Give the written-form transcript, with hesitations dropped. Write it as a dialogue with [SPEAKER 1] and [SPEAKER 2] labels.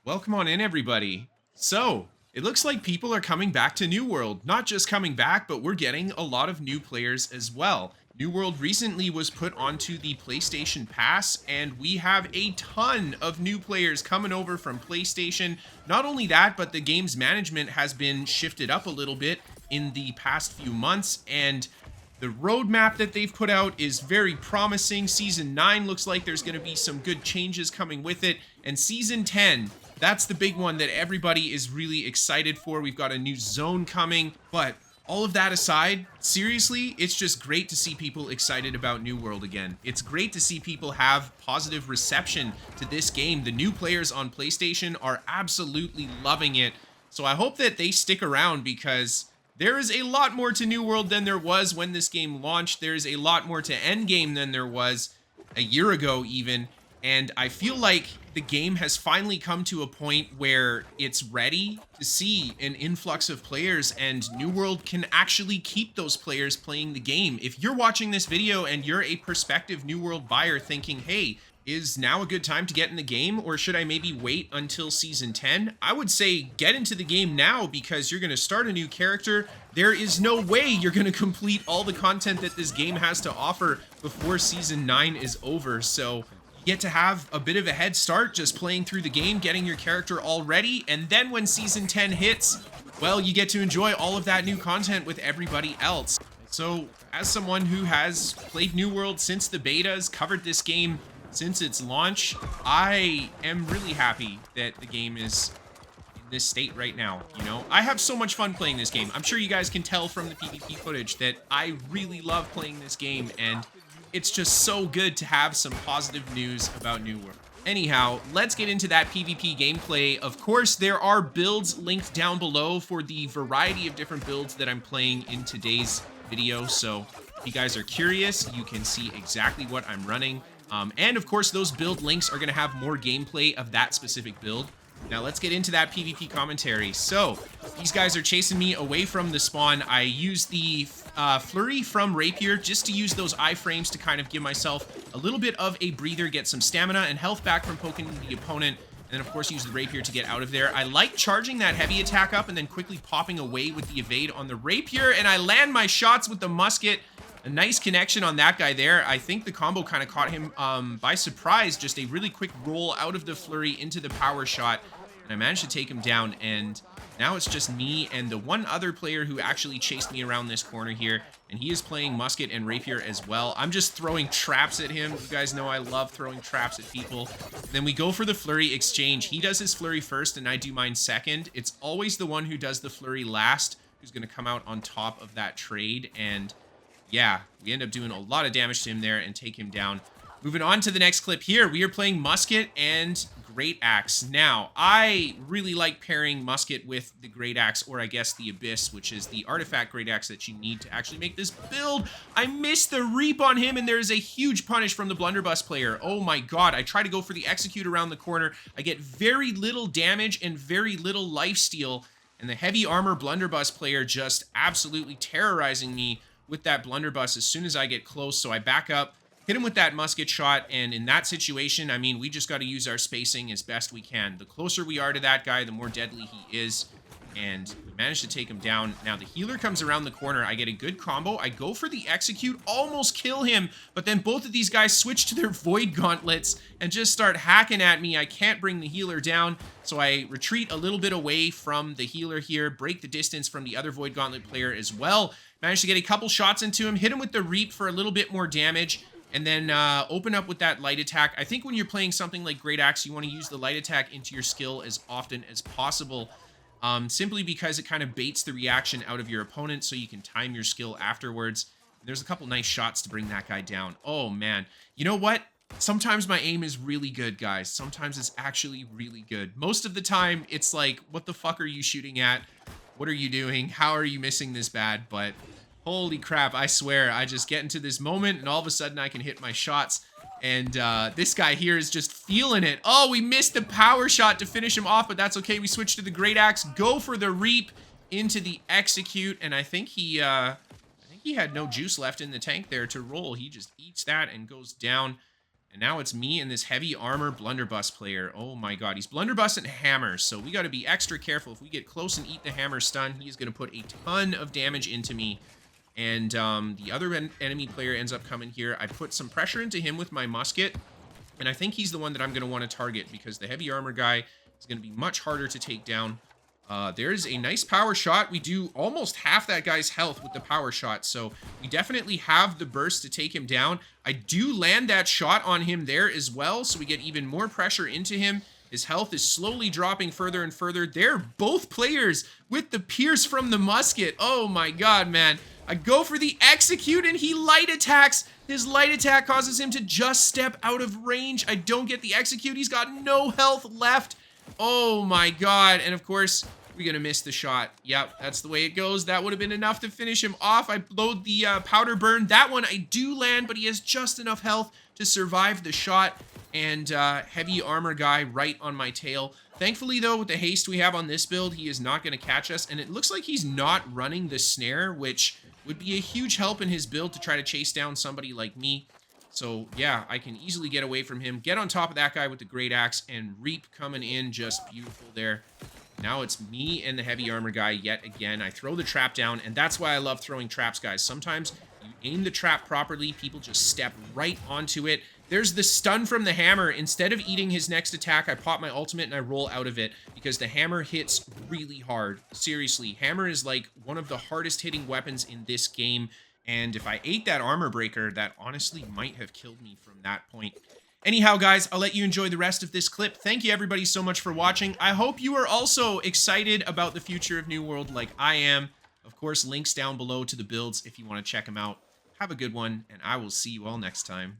[SPEAKER 1] Welcome on in, everybody. So, it looks like people are coming back to New World. Not just coming back, but we're getting a lot of new players as well. New World recently was put onto the PlayStation Pass, and we have a ton of new players coming over from PlayStation. Not only that, but the game's management has been shifted up a little bit in the past few months, and the roadmap that they've put out is very promising. Season 9 looks like there's going to be some good changes coming with it. And Season 10, that's the big one that everybody is really excited for. We've got a new zone coming. But all of that aside, seriously, it's just great to see people excited about New World again. It's great to see people have positive reception to this game. The new players on PlayStation are absolutely loving it. So I hope that they stick around because there is a lot more to New World than there was when this game launched. There is a lot more to Endgame than there was a year ago even. And I feel like the game has finally come to a point where it's ready to see an influx of players, and New World can actually keep those players playing the game. If you're watching this video and you're a prospective New World buyer thinking, hey, is now a good time to get in the game, or should I maybe wait until Season 10? I would say get into the game now because you're going to start a new character. There is no way you're going to complete all the content that this game has to offer before Season 9 is over. So you get to have a bit of a head start just playing through the game, getting your character all ready, and then when Season 10 hits, well, you get to enjoy all of that new content with everybody else. So as someone who has played New World since the betas, covered this game since its launch, I am really happy that the game is in this state right now. You know, I have so much fun playing this game. I'm sure you guys can tell from the PvP footage that I really love playing this game, and it's just so good to have some positive news about New World. Anyhow, let's get into that PvP gameplay. Of course, there are builds linked down below for the variety of different builds that I'm playing in today's video. So if you guys are curious, you can see exactly what I'm running. And of course, those build links are going to have more gameplay of that specific build. Now let's get into that PvP commentary. So these guys are chasing me away from the spawn. I use the flurry from Rapier just to use those iframes to kind of give myself a little bit of a breather, get some stamina and health back from poking the opponent. And then of course use the Rapier to get out of there. I like charging that heavy attack up and then quickly popping away with the evade on the Rapier. And I land my shots with the musket. A nice connection on that guy there. I think the combo kind of caught him by surprise. Just a really quick roll out of the flurry into the power shot. And I managed to take him down. And now it's just me and the one other player who actually chased me around this corner here. And he is playing musket and rapier as well. I'm just throwing traps at him. You guys know I love throwing traps at people. And then we go for the flurry exchange. He does his flurry first and I do mine second. It's always the one who does the flurry last who's going to come out on top of that trade. And yeah, we end up doing a lot of damage to him there and take him down. Moving on to the next clip here, we are playing musket and great axe. Now, I really like pairing musket with the great axe, or I guess the abyss, which is the artifact great axe that you need to actually make this build. I missed the reap on him, and there is a huge punish from the blunderbuss player. Oh my god, I try to go for the execute around the corner. I get very little damage and very little lifesteal, and the heavy armor blunderbuss player just absolutely terrorizing me with that blunderbuss as soon as I get close. So I back up, hit him with that musket shot, and in that situation, I mean, we just got to use our spacing as best we can. The closer we are to that guy, the more deadly he is, and we managed to take him down. Now the healer comes around the corner. I get a good combo. I go for the execute, almost kill him, but then both of these guys switch to their void gauntlets and just start hacking at me. I can't bring the healer down, so I retreat a little bit away from the healer here, break the distance from the other void gauntlet player as well. Managed to get a couple shots into him, hit him with the reap for a little bit more damage, and then open up with that light attack. I think when you're playing something like Great Axe, you want to use the light attack into your skill as often as possible, simply because it kind of baits the reaction out of your opponent so you can time your skill afterwards. There's a couple nice shots to bring that guy down. Oh, man. You know what? Sometimes my aim is really good, guys. Sometimes it's actually really good. Most of the time, it's like, what the fuck are you shooting at? What are you doing? How are you missing this bad? But holy crap, I swear, I just get into this moment and all of a sudden I can hit my shots. And this guy here is just feeling it. Oh, we missed the power shot to finish him off, but that's okay. We switch to the great axe, go for the reap into the execute, and I think he had no juice left in the tank there to roll. He just eats that and goes down. And now it's me and this heavy armor blunderbuss player. Oh my god, he's blunderbuss and hammers, so we got to be extra careful. If we get close and eat the hammer stun, he's going to put a ton of damage into me. And the other enemy player ends up coming here. I put some pressure into him with my musket, and I think he's the one that I'm going to want to target because the heavy armor guy is going to be much harder to take down. There's a nice power shot. We do almost half that guy's health with the power shot, so we definitely have the burst to take him down. I do land that shot on him there as well, so we get even more pressure into him. His health is slowly dropping further and further. They're both players with the pierce from the musket. Oh my god, man. I go for the execute and he light attacks. His light attack causes him to just step out of range. I don't get the execute. He's got no health left. Oh my god. And of course, we're gonna miss the shot. Yep, that's the way it goes. That would have been enough to finish him off. I load the powder burn. That one I do land, but he has just enough health to survive the shot. And heavy armor guy right on my tail. Thankfully, though, with the haste we have on this build, he is not going to catch us. And it looks like he's not running the snare, which would be a huge help in his build to try to chase down somebody like me. So, yeah, I can easily get away from him, get on top of that guy with the great axe, and Reap coming in just beautiful there. Now it's me and the heavy armor guy yet again. I throw the trap down, and that's why I love throwing traps, guys. Sometimes you aim the trap properly, people just step right onto it. There's the stun from the hammer. Instead of eating his next attack, I pop my ultimate and I roll out of it because the hammer hits really hard. Seriously, hammer is like one of the hardest hitting weapons in this game. And if I ate that armor breaker, that honestly might have killed me from that point. Anyhow, guys, I'll let you enjoy the rest of this clip. Thank you, everybody, so much for watching. I hope you are also excited about the future of New World like I am. Of course, links down below to the builds if you want to check them out. Have a good one, and I will see you all next time.